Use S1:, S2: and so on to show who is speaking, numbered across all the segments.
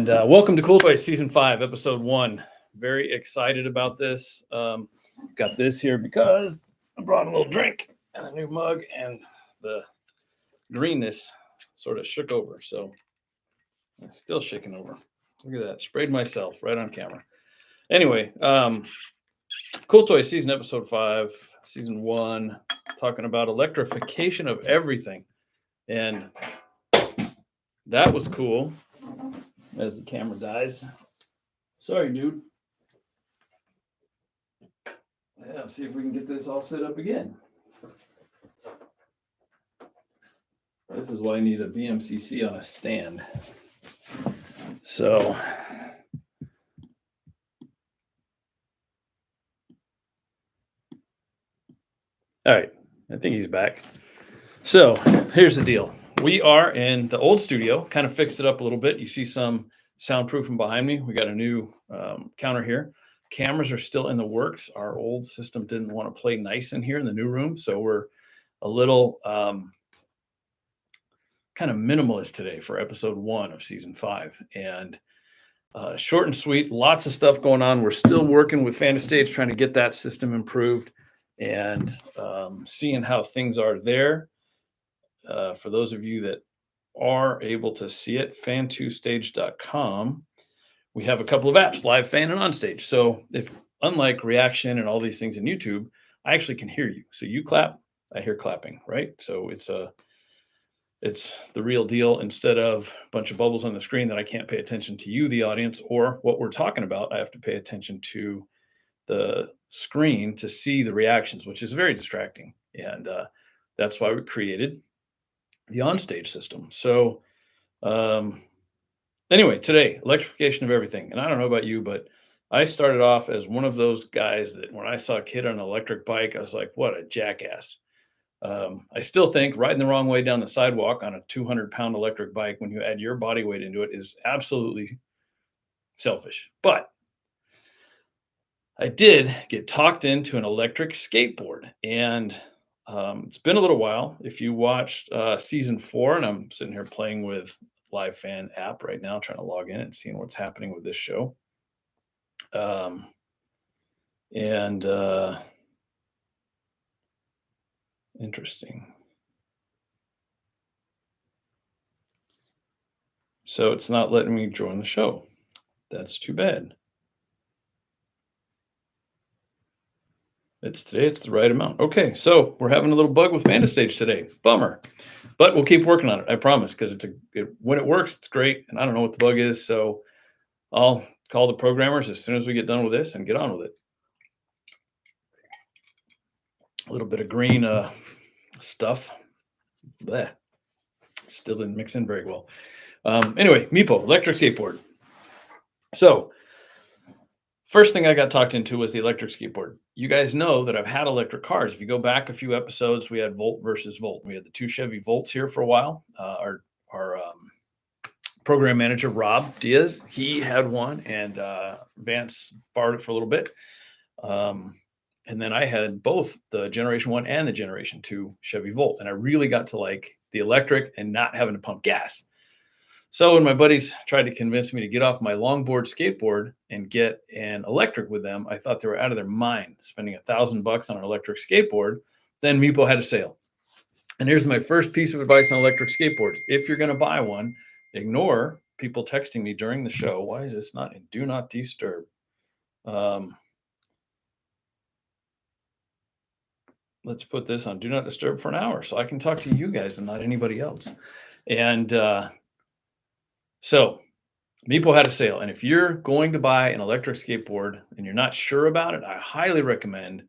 S1: And welcome to CoolToys Season 5, Episode 1. Very excited about this. Got this here because I brought a little drink and a new mug, and the greenness sort of shook over. So it's still shaking over. Look at that. Sprayed myself right on camera. Anyway, CoolToys Season Episode 5, Season 1, talking about electrification of everything. And that was cool. As the camera dies. Sorry, dude. Yeah, see if we can get this all set up again. This is why I need a BMCC on a stand. So, all right, I think he's back. So, here's the deal. We are in the old studio, kind of fixed it up a little bit. You see some soundproofing behind me. We got a new counter here. Cameras are still in the works. Our old system didn't want to play nice in here in the new room, so we're a little kind of minimalist today for episode 1 of season 5. And short and sweet, lots of stuff going on. We're still working with Stage, trying to get that system improved and seeing how things are there. For those of you that are able to see it, fan2stage.com, we have a couple of apps, Live Fan and OnStage. So if, unlike reaction and all these things in YouTube, I actually can hear you. So you clap, I hear clapping, right? So it's the real deal, instead of a bunch of bubbles on the screen that I can't pay attention to you, the audience, or what we're talking about. I have to pay attention to the screen to see the reactions, which is very distracting. And that's why we created the OnStage system. So anyway, today, electrification of everything. And I don't know about you, but I started off as one of those guys that when I saw a kid on an electric bike, I was like, what a jackass. I still think riding the wrong way down the sidewalk on a 200-pound electric bike, when you add your body weight into it, is absolutely selfish. But I did get talked into an electric skateboard, and it's been a little while. If you watched season 4, and I'm sitting here playing with Live Fan app right now, trying to log in and seeing what's happening with this show. Interesting. So it's not letting me join the show. That's too bad. It's the right amount. Okay, so we're having a little bug with Stage today. Bummer. But we'll keep working on it, I promise, because when it works, it's great. And I don't know what the bug is, so I'll call the programmers as soon as we get done with this and get on with it. A little bit of green stuff. Bleh. Still didn't mix in very well. Anyway, Meepo, electric skateboard. So first thing I got talked into was the electric skateboard. You guys know that I've had electric cars. If you go back a few episodes, we had Volt versus Volt. We had the 2 Chevy Volts here for a while. Our program manager, Rob Diaz, he had one, and Vance borrowed it for a little bit. And then I had both the Generation 1 and the Generation 2 Chevy Volt. And I really got to like the electric and not having to pump gas. So when my buddies tried to convince me to get off my longboard skateboard and get an electric with them, I thought they were out of their mind, spending $1,000 on an electric skateboard. Then Meepo had a sale. And here's my first piece of advice on electric skateboards. If you're going to buy one, ignore people texting me during the show. Why is this not in Do Not Disturb? Let's put this on Do Not Disturb for an hour so I can talk to you guys and not anybody else. And so Meepo had a sale. And if you're going to buy an electric skateboard and you're not sure about it, I highly recommend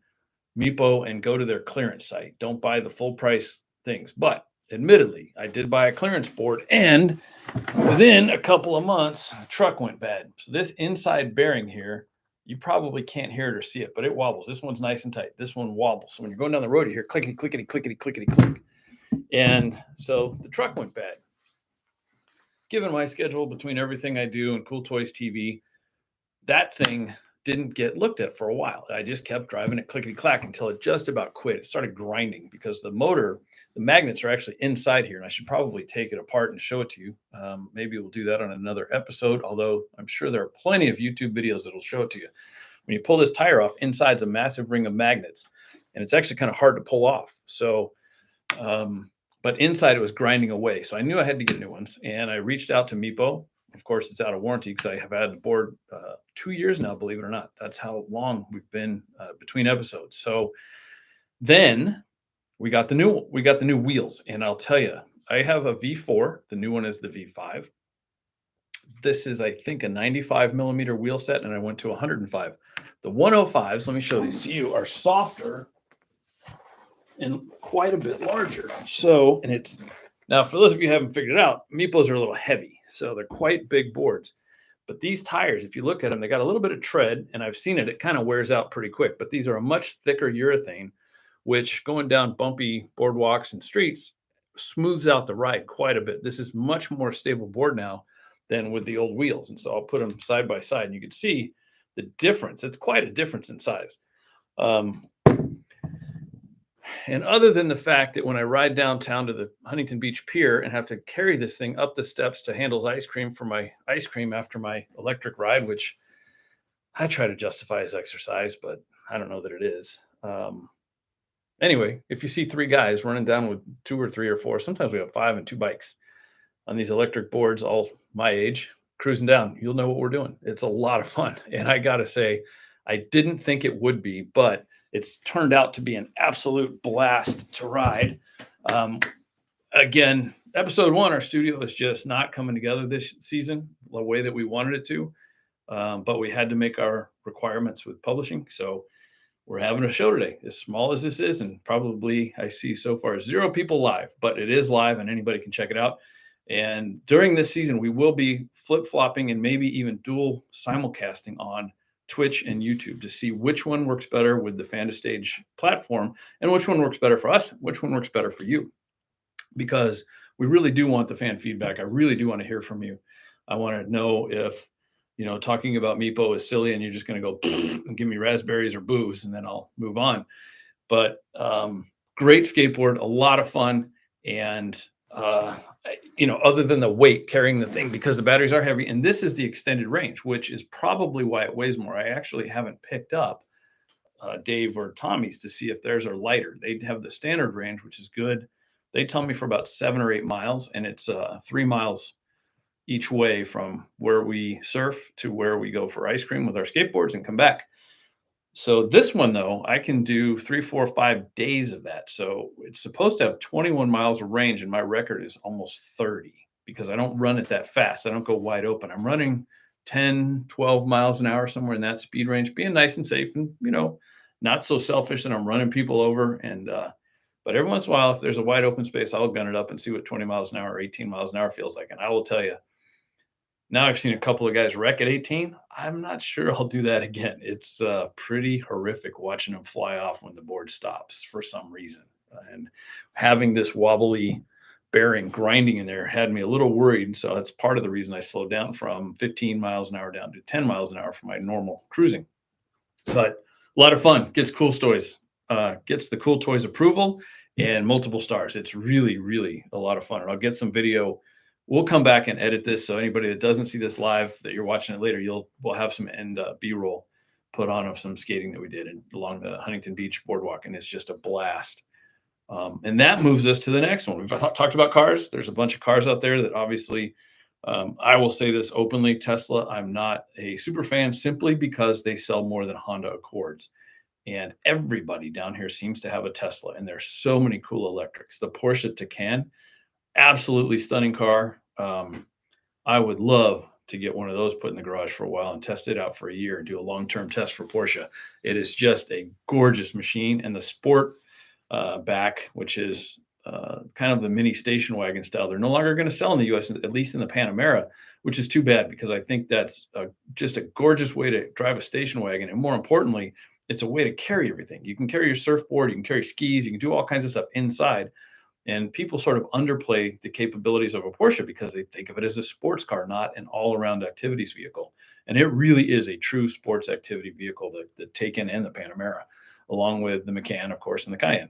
S1: Meepo and go to their clearance site. Don't buy the full price things. But admittedly, I did buy a clearance board, and within a couple of months, the truck went bad. So this inside bearing here, you probably can't hear it or see it, but it wobbles. This one's nice and tight. This one wobbles. So when you're going down the road, you hear clickety, clickety, clickety, clickety, click. And so the truck went bad. Given my schedule between everything I do and CoolToys TV, that thing didn't get looked at for a while. I just kept driving it clickety clack until it just about quit. It started grinding because the magnets are actually inside here, and I should probably take it apart and show it to you. Maybe we'll do that on another episode, although I'm sure there are plenty of YouTube videos that'll show it to you. When you pull this tire off, inside's a massive ring of magnets, and it's actually kind of hard to pull off. So, but inside it was grinding away. So I knew I had to get new ones, and I reached out to Meepo. Of course, it's out of warranty because I have had the board 2 years now, believe it or not. That's how long we've been between episodes. So then we got the new wheels, and I'll tell you, I have a V4. The new one is the V5. This is, I think, a 95 millimeter wheel set, and I went to 105. The 105s, let me show these to you, are softer and quite a bit larger. So, and it's now, for those of you who haven't figured it out, Meepos are a little heavy, so they're quite big boards. But these tires, if you look at them, they got a little bit of tread, and I've seen it kind of wears out pretty quick. But these are a much thicker urethane, which going down bumpy boardwalks and streets smooths out the ride quite a bit. This is much more stable board now than with the old wheels. And so I'll put them side by side, and you can see the difference. It's quite a difference in size. And other than the fact that when I ride downtown to the Huntington Beach Pier and have to carry this thing up the steps to Handel's Ice Cream for my ice cream after my electric ride, which I try to justify as exercise, but I don't know that it is. Anyway, if you see 3 guys running down with 2 or 3 or 4, sometimes we have 5 and 2 bikes on these electric boards, all my age, cruising down, you'll know what we're doing. It's a lot of fun. And I got to say, I didn't think it would be, but it's turned out to be an absolute blast to ride. Again, episode 1, our studio is just not coming together this season the way that we wanted it to. But we had to make our requirements with publishing. So we're having a show today, as small as this is. And probably I see so far 0 people live, but it is live and anybody can check it out. And during this season, we will be flip-flopping and maybe even dual simulcasting on Twitch and YouTube to see which one works better with the Fan to Stage platform and which one works better for us, which one works better for you. Because we really do want the fan feedback. I really do want to hear from you. I want to know if, talking about Meepo is silly and you're just going to go and give me raspberries or booze and then I'll move on. But great skateboard, a lot of fun. And, other than the weight carrying the thing, because the batteries are heavy, and this is the extended range, which is probably why it weighs more. I actually haven't picked up Dave or Tommy's to see if theirs are lighter. They have the standard range, which is good. They tell me for about 7 or 8 miles, and it's 3 miles each way from where we surf to where we go for ice cream with our skateboards and come back. So this one, though, I can do 3, 4, 5 days of that. So it's supposed to have 21 miles of range, and my record is almost 30 because I don't run it that fast. I don't go wide open. I'm running 10, 12 miles an hour, somewhere in that speed range, being nice and safe and, not so selfish that I'm running people over. And but every once in a while, if there's a wide open space, I'll gun it up and see what 20 miles an hour or 18 miles an hour feels like. And I will tell you, now I've seen a couple of guys wreck at 18. I'm not sure I'll do that again. It's pretty horrific watching them fly off when the board stops for some reason. And having this wobbly bearing grinding in there had me a little worried. So that's part of the reason I slowed down from 15 miles an hour down to 10 miles an hour for my normal cruising. But a lot of fun. Gets CoolToys, gets the CoolToys approval and multiple stars. It's really, really a lot of fun. And I'll get some video. We'll come back and edit this. So anybody that doesn't see this live, that you're watching it later, we'll have some end B-roll put on of some skating that we did along the Huntington Beach boardwalk. And it's just a blast. And that moves us to the next one. We've talked about cars. There's a bunch of cars out there that obviously, I will say this openly, Tesla, I'm not a super fan simply because they sell more than Honda Accords. And everybody down here seems to have a Tesla. And there's so many cool electrics. The Porsche Taycan, absolutely stunning car. I would love to get one of those put in the garage for a while and test it out for a year and do a long-term test for Porsche. It is just a gorgeous machine. And the sport back, which is kind of the mini station wagon style, they're no longer going to sell in the U.S., at least in the Panamera, which is too bad because I think that's just a gorgeous way to drive a station wagon. And more importantly, it's a way to carry everything. You can carry your surfboard, you can carry skis, you can do all kinds of stuff inside. And people sort of underplay the capabilities of a Porsche because they think of it as a sports car, not an all-around activities vehicle. And it really is a true sports activity vehicle, the Taken and the Panamera, along with the Macan, of course, and the Cayenne.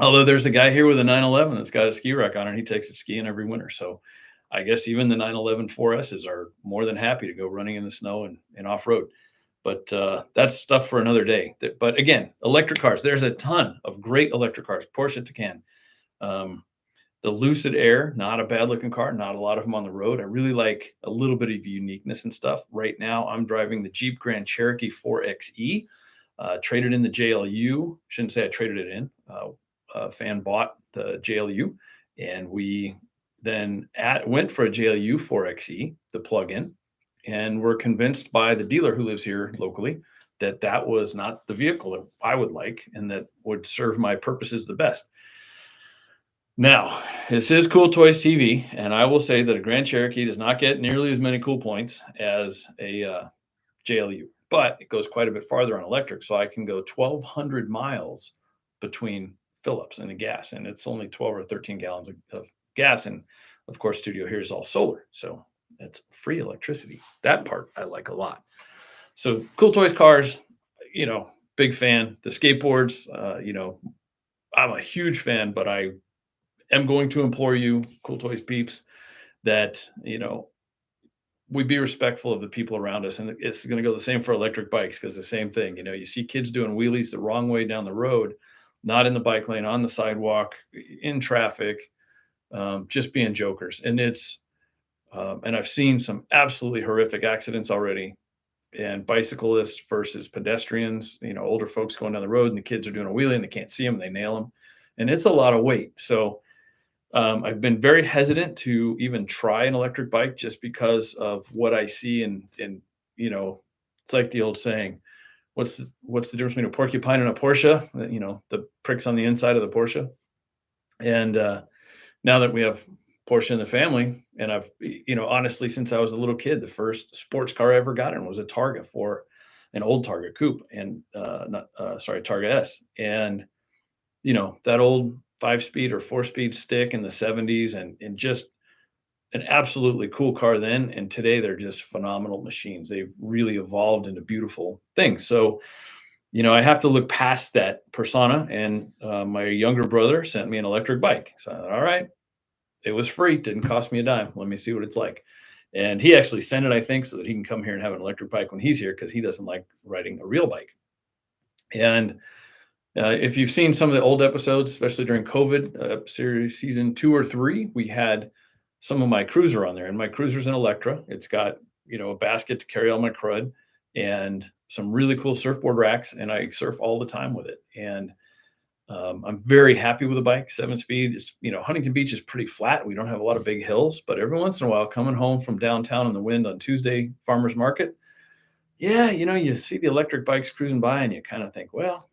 S1: Although there's a guy here with a 911 that's got a ski rack on it, and he takes it skiing every winter. So I guess even the 911 4Ss are more than happy to go running in the snow and off road. But that's stuff for another day. But again, electric cars. There's a ton of great electric cars. Porsche Taycan, the Lucid Air, not a bad looking car. Not a lot of them on the road. I really like a little bit of uniqueness and stuff. Right now, I'm driving the Jeep Grand Cherokee 4xe. Traded in the JLU. Shouldn't say I traded it in. A fan bought the JLU, and we then went for a JLU 4xe, the plug-in, and were convinced by the dealer who lives here locally that that was not the vehicle that I would like and that would serve my purposes the best. Now, this is CoolToys TV, and I will say that a Grand Cherokee does not get nearly as many cool points as a JLU, but it goes quite a bit farther on electric, so I can go 1,200 miles between fill-ups and the gas, and it's only 12 or 13 gallons of gas, and of course, studio here is all solar, so it's free electricity. That part I like a lot. So CoolToys cars, big fan. The skateboards, I'm a huge fan, but I am going to implore you, CoolToys peeps, that we be respectful of the people around us, and it's going to go the same for electric bikes, because the same thing. You see kids doing wheelies the wrong way down the road, not in the bike lane, on the sidewalk, in traffic, just being jokers. And and I've seen some absolutely horrific accidents already, and bicyclists versus pedestrians, older folks going down the road, and the kids are doing a wheelie and they can't see them, and they nail them, and it's a lot of weight. So I've been very hesitant to even try an electric bike, just because of what I see. And it's like the old saying, what's the difference between a porcupine and a Porsche? The pricks on the inside of the Porsche. And now that we have Porsche in the family, and I've, honestly, since I was a little kid, the first sports car I ever got in was a Targa, for an old Targa coupe, and Targa S. And, that old 5-speed or 4-speed stick in the 70s, and just an absolutely cool car then. And today they're just phenomenal machines. They've really evolved into beautiful things. So, I have to look past that persona. And my younger brother sent me an electric bike. So I thought, all right, it was free. Didn't cost me a dime. Let me see what it's like. And he actually sent it, I think, so that he can come here and have an electric bike when he's here, because he doesn't like riding a real bike. And if you've seen some of the old episodes, especially during COVID, season 2 or 3, we had some of my cruiser on there, and my cruiser's an Electra. It's got, a basket to carry all my crud, and some really cool surfboard racks, and I surf all the time with it. And I'm very happy with the bike. 7-speed is, Huntington Beach is pretty flat. We don't have a lot of big hills, but every once in a while, coming home from downtown in the wind on Tuesday, farmer's market, you see the electric bikes cruising by, and you kind of think, well,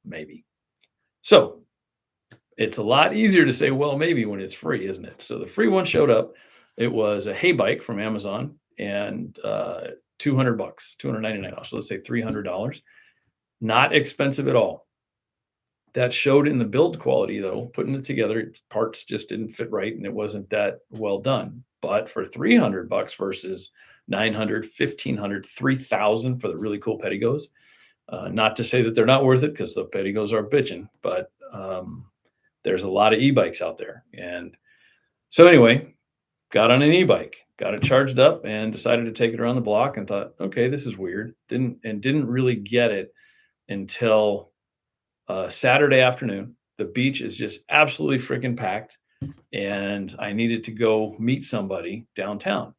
S1: maybe. So it's a lot easier to say, well, maybe, when it's free, isn't it? So the free one showed up. It was a hay bike from Amazon, and $200, $299. So let's say $300. Not expensive at all. That showed in the build quality, though. Putting it together, parts just didn't fit right, and it wasn't that well done. But for $300 versus $900, $1,500, $3,000 for the really cool Pettigos. Not to say that they're not worth it, because the Pettigos are bitching, but there's a lot of e-bikes out there. And so anyway, got on an e-bike, got it charged up, and decided to take it around the block, and thought, okay, this is weird. Didn't really get it until Saturday afternoon. The beach is just absolutely freaking packed, and I needed to go meet somebody downtown.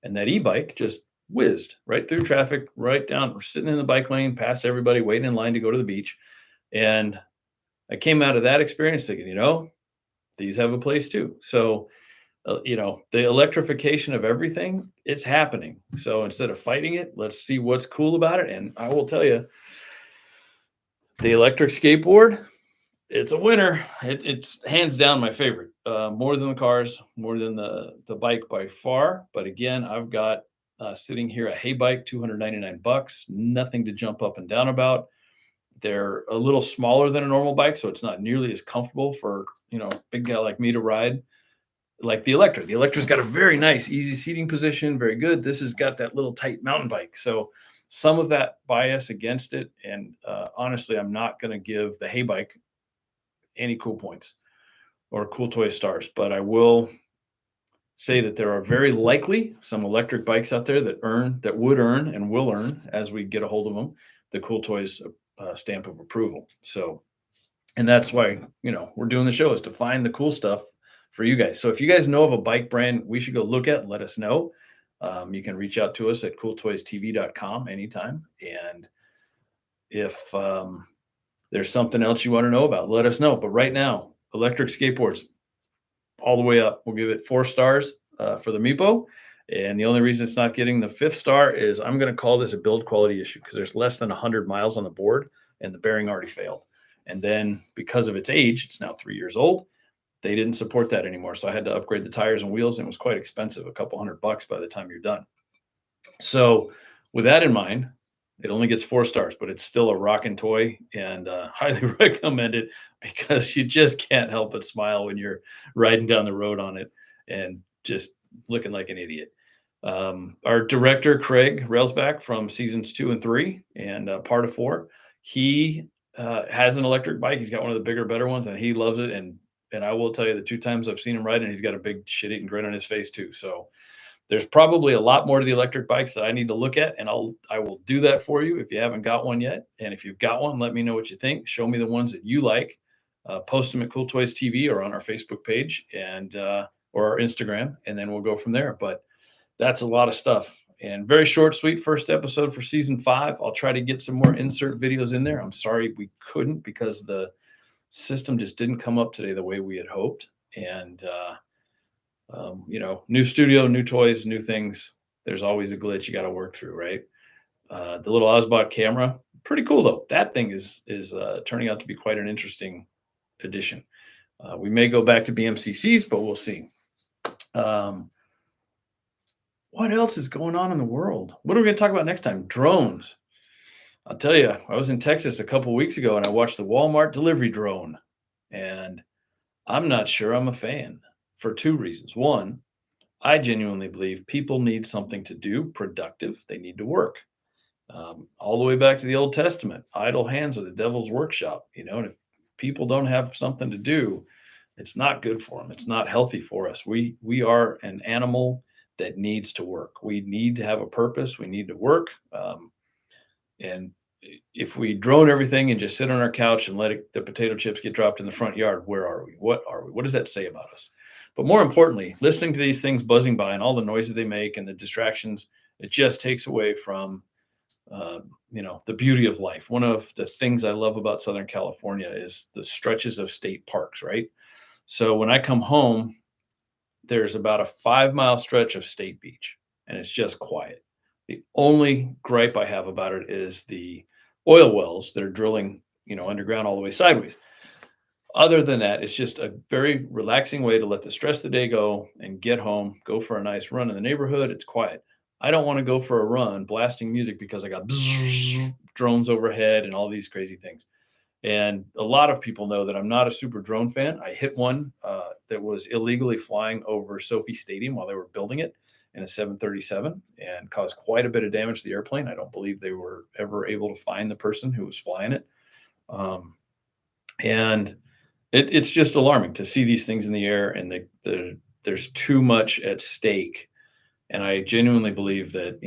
S1: And that e-bike just whizzed right through traffic, right down. We're sitting in the bike lane, past everybody, waiting in line to go to the beach. And I came out of that experience thinking, these have a place too. So, the electrification of everything, it's happening. So instead of fighting it, let's see what's cool about it. And I will tell you, the electric skateboard, it's a winner. It's hands down my favorite. More than the cars, more than the bike by far. But again, I've got sitting here a hay bike, $299, nothing to jump up and down about. They're a little smaller than a normal bike, so it's not nearly as comfortable for, big guy like me to ride. like the Electra. The Electra's got a very nice, easy seating position, very good. This has got that little tight mountain bike. So some of that bias against it. And honestly, I'm not going to give the Hay Bike any cool points or Cool Toy stars, but I will say that there are very likely some electric bikes out there that would earn and will earn as we get a hold of them the Cool Toys stamp of approval. So, and that's why we're doing the show, is to find the cool stuff for you guys. So if you guys know of a bike brand we should go look at, let us know. You can reach out to us at cooltoystv.com anytime. And if there's something else you want to know about, let us know. But right now, electric skateboards all the way up. We'll give it 4 stars for the Meepo. And the only reason it's not getting the 5th star is I'm going to call this a build quality issue, because there's less than 100 miles on the board and the bearing already failed. And then because of its age, it's now 3 years old, they didn't support that anymore. So I had to upgrade the tires and wheels, and it was quite expensive, a couple $100 by the time you're done. So with that in mind, it only gets 4 stars, but it's still a rocking toy, and highly recommend it, because you just can't help but smile when you're riding down the road on it and just looking like an idiot. Our director, Craig Railsback, from seasons 2 and 3 and part of 4, he has an electric bike. He's got one of the bigger, better ones, and he loves it. And I will tell you, the 2 times I've seen him ride, and he's got a big shit-eating grin on his face too. So there's probably a lot more to the electric bikes that I need to look at, and I will do that for you if you haven't got one yet. And if you've got one, let me know what you think. Show me the ones that you like. Post them at Cool Toys TV or on our Facebook page and or our Instagram, and then we'll go from there. But that's a lot of stuff, and very short, sweet first episode for season 5. I'll try to get some more insert videos in there. I'm sorry we couldn't, because the system just didn't come up today the way we had hoped. And new studio, new toys, new things. There's always a glitch you got to work through, right? The little Osbot camera, pretty cool though. That thing is turning out to be quite an interesting addition. We may go back to BMCCs, but we'll see. What else is going on in the world? What are we going to talk about next time? Drones. I'll tell you, I was in Texas a couple weeks ago, and I watched the Walmart delivery drone, and I'm not sure I'm a fan, for 2 reasons. One, I genuinely believe people need something to do, productive. They need to work. All the way back to the Old Testament, idle hands are the devil's workshop. And if people don't have something to do, it's not good for them. It's not healthy for us. We are an animal that needs to work. We need to have a purpose. We need to work. And if we drone everything and just sit on our couch and let the potato chips get dropped in the front yard, where are we? What are we? What does that say about us? But more importantly, listening to these things buzzing by and all the noises they make and the distractions, it just takes away from, the beauty of life. One of the things I love about Southern California is the stretches of state parks, right? So when I come home, there's about a 5-mile stretch of state beach, and it's just quiet. The only gripe I have about it is the oil wells that are drilling, underground all the way sideways. Other than that, it's just a very relaxing way to let the stress of the day go and get home, go for a nice run in the neighborhood. It's quiet. I don't want to go for a run blasting music because I got drones overhead and all these crazy things. And a lot of people know that I'm not a super drone fan. I hit one that was illegally flying over Sophie Stadium while they were building it in a 737 and caused quite a bit of damage to the airplane. I don't believe they were ever able to find the person who was flying it. And it's just alarming to see these things in the air, and there's too much at stake. And I genuinely believe that,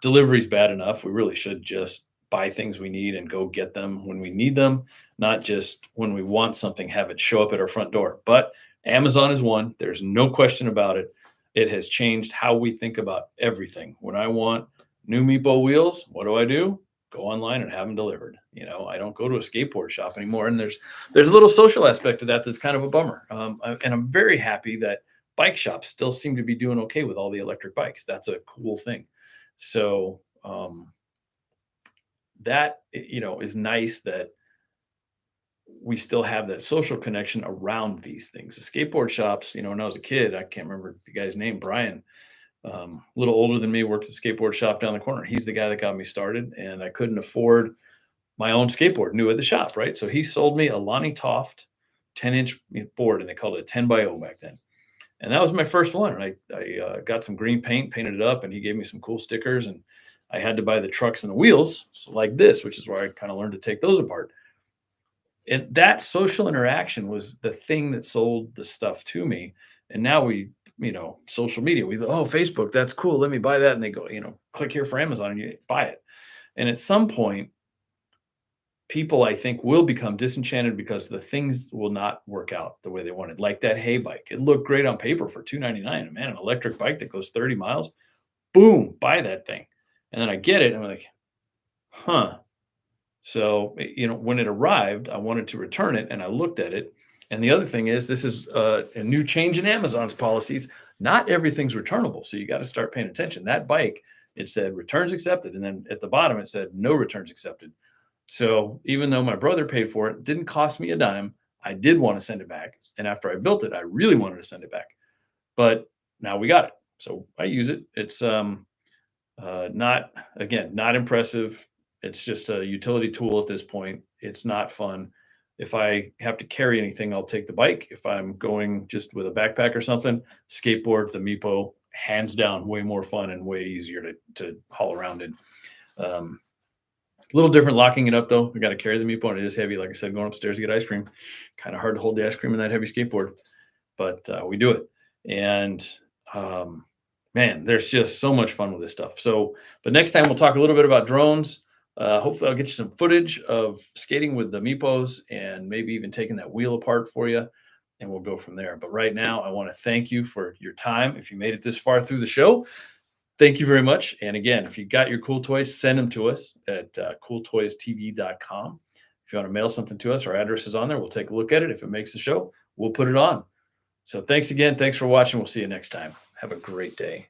S1: delivery is bad enough. We really should just buy things we need and go get them when we need them, not just when we want something, have it show up at our front door. But Amazon is one. There's no question about it. It has changed how we think about everything. When I want new Meepo wheels, what do? Go online and have them delivered. I don't go to a skateboard shop anymore. And there's a little social aspect to that that's kind of a bummer. And I'm very happy that bike shops still seem to be doing okay with all the electric bikes. That's a cool thing. So that, is nice that we still have that social connection around these things. The skateboard shops, when I was a kid, I can't remember the guy's name, Brian, a little older than me, worked at a skateboard shop down the corner. He's the guy that got me started, and I couldn't afford my own skateboard new at the shop, right? So he sold me a Lonnie Toft 10-inch board, and they called it a 10 by 0 back then. And that was my first one. And I got some green paint, painted it up, and he gave me some cool stickers. And I had to buy the trucks and the wheels, so like this, which is where I kind of learned to take those apart. And that social interaction was the thing that sold the stuff to me. And now social media, Facebook, that's cool. Let me buy that. And they go, click here for Amazon and you buy it. And at some point, people I think will become disenchanted because the things will not work out the way they wanted. Like that hay bike. It looked great on paper for $299. Man, an electric bike that goes 30 miles. Boom, buy that thing. And then I get it. And I'm like, huh. So, when it arrived, I wanted to return it and I looked at it. And the other thing is, this is a new change in Amazon's policies. Not everything's returnable. So you got to start paying attention. That bike, it said returns accepted. And then at the bottom, it said no returns accepted. So even though my brother paid for it, didn't cost me a dime. I did want to send it back. And after I built it, I really wanted to send it back. But now we got it. So I use it. It's not impressive. It's just a utility tool at this point. It's not fun. If I have to carry anything, I'll take the bike. If I'm going just with a backpack or something, skateboard, the Meepo, hands down, way more fun and way easier to haul around in. A little different locking it up though. I got to carry the Meepo and it is heavy. Like I said, going upstairs to get ice cream, kind of hard to hold the ice cream in that heavy skateboard, but we do it. And man, there's just so much fun with this stuff. So, but next time we'll talk a little bit about drones. Hopefully I'll get you some footage of skating with the Meepos and maybe even taking that wheel apart for you, and we'll go from there. But right now, I want to thank you for your time. If you made it this far through the show, thank you very much. And again, if you got your cool toys, send them to us at cooltoystv.com. If you want to mail something to us, our address is on there. We'll take a look at it. If it makes the show, we'll put it on. So thanks again. Thanks for watching. We'll see you next time. Have a great day.